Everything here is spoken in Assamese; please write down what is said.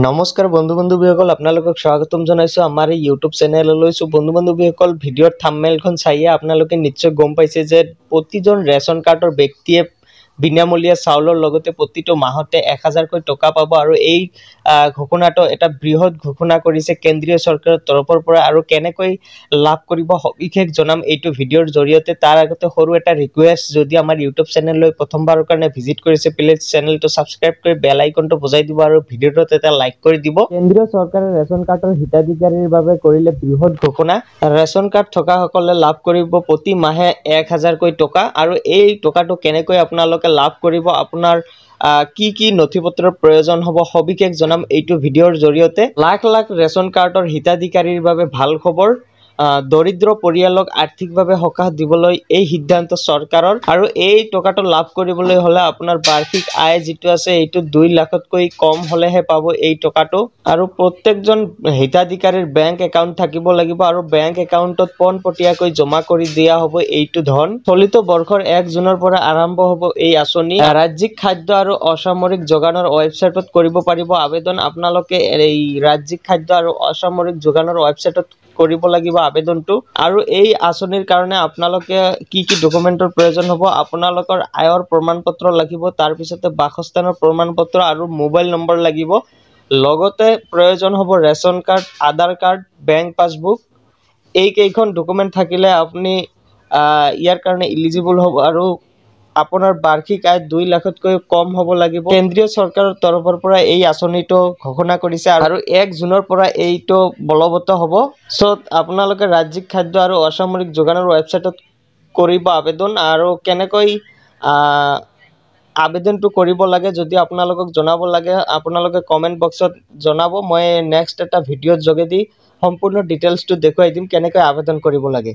নমস্কাৰ বন্ধু-বান্ধৱীসকল, আপোনালোকক স্বাগতম জনাইছো আমাৰ এই ইউটিউব চেনেললৈ। বন্ধু-বান্ধৱীসকল, ভিডিঅ'ৰ থাম্বনেইলখন চাইয়ে আপোনালোকে নিশ্চয় গম পাইছে যে প্ৰতিজন ৰেচন কাৰ্ডৰ ব্যক্তিয়ে বিনামূলীয়া চাউলৰ লগতে প্ৰতিটো মাহতে 1000কৈ টকা পাব আৰু এই ঘোষণাটো এটা বৃহৎ ঘোষণা কৰিছে কেন্দ্ৰীয় চৰকাৰৰ তৰফৰ পৰা। আৰু কেনেকৈ লাভ কৰিব সবিশেষ জনাম এইটো ভিডিঅ'ৰ জৰিয়তে। তাৰ আগতে সৰু এটা ৰিকুৱেষ্ট, যদি আমাৰ ইউটিউব চেনেললৈ প্ৰথমবাৰৰ কাৰণে ভিজিট কৰিছে প্লিজ চেনেলটো সাবস্ক্ৰাইব কৰি বেল আইকনটো বজাই দিব আৰু ভিডিঅ'টোত এটা লাইক কৰি দিব। কেন্দ্ৰীয় চৰকাৰে ৰেচন কাৰ্ডৰ হিতাধিকাৰীৰ বাবে কৰিলে বৃহৎ ঘোষণা। ৰেচন কাৰ্ড থকা সকলে লাভ কৰিব প্ৰতি মাহে 1000কৈ টকা। আৰু এই টকাটো কেনেকৈ আপোনালোকে লাভ কৰিব, আপোনাৰ কি কি নথিপত্ৰৰ প্ৰয়োজন হ'ব সবিশেষ জনাম এইটো ভিডিঅ'ৰ জৰিয়তে। লাখ লাখ ৰেচন কাৰ্ডৰ হিতাধিকাৰীৰ বাবে ভাল খবৰ। দৰিদ্ৰ পৰিয়ালক আৰ্থিকভাৱে সকাহ দিবলৈ এই সিদ্ধান্ত চৰকাৰৰ। আৰু এই টকাটো লাভ কৰিবলৈ হ'লে আপোনাৰ বাৰ্ষিক আয় যিটো আছে এইটো 2 লাখতকৈ কম হ'লেহে পাব এই টকাটো। আৰু প্ৰত্যেকজন হিতাধিকাৰীৰ বেংক একাউণ্ট থাকিব লাগিব আৰু বেংক একাউণ্টত পোনপটীয়াকৈ জমা কৰি দিয়া হ'ব এইটো ধন। চলিত বৰ্ষৰ 1 জুনৰ পৰা আৰম্ভ হ'ব এই আঁচনি। ৰাজ্যিক খাদ্য আৰু অসামৰিক যোগানৰ ৱেবছাইটত কৰিব পাৰিব আবেদন। আপোনালোকে এই ৰাজ্যিক খাদ্য আৰু অসামৰিক যোগানৰ ৱেবছাইটত কৰিব লাগিব আবেদনটো। আৰু এই আঁচনিৰ কাৰণে আপোনালোকে কি কি ডকুমেণ্টৰ প্ৰয়োজন হ'ব, আপোনালোকৰ আয়ৰ প্ৰমাণপত্ৰ লাগিব, তাৰপিছতে বাসস্থানৰ প্ৰমাণপত্ৰ আৰু মোবাইল নম্বৰ লাগিব। লগতে প্ৰয়োজন হ'ব ৰেচন কাৰ্ড, আধাৰ কাৰ্ড, বেংক পাছবুক। এই কেইখন ডকুমেণ্ট থাকিলে আপুনি ইয়াৰ কাৰণে ইলিজিবল হ'ব আৰু আপোনাৰ বাৰ্ষিক আয় 2 লাখতকৈ কম হ'ব লাগিব। কেন্দ্ৰীয় চৰকাৰৰ তৰফৰ পৰা এই আঁচনিটো ঘোষণা কৰিছে আৰু 1 জুনৰ পৰা এইটো বলবৎ হ'ব। আপোনালোকে ৰাজ্যিক খাদ্য আৰু অসামৰিক যোগানৰ ৱেবছাইটত কৰিব আবেদন। আৰু কেনেকৈ আবেদনটো কৰিব লাগে যদি আপোনালোকক জনাব লাগে, আপোনালোকে কমেণ্ট বক্সত জনাব। মই নেক্সট এটা ভিডিঅ'ৰ যোগেদি সম্পূৰ্ণ ডিটেইলছটো দেখুৱাই দিম কেনেকৈ আবেদন কৰিব লাগে।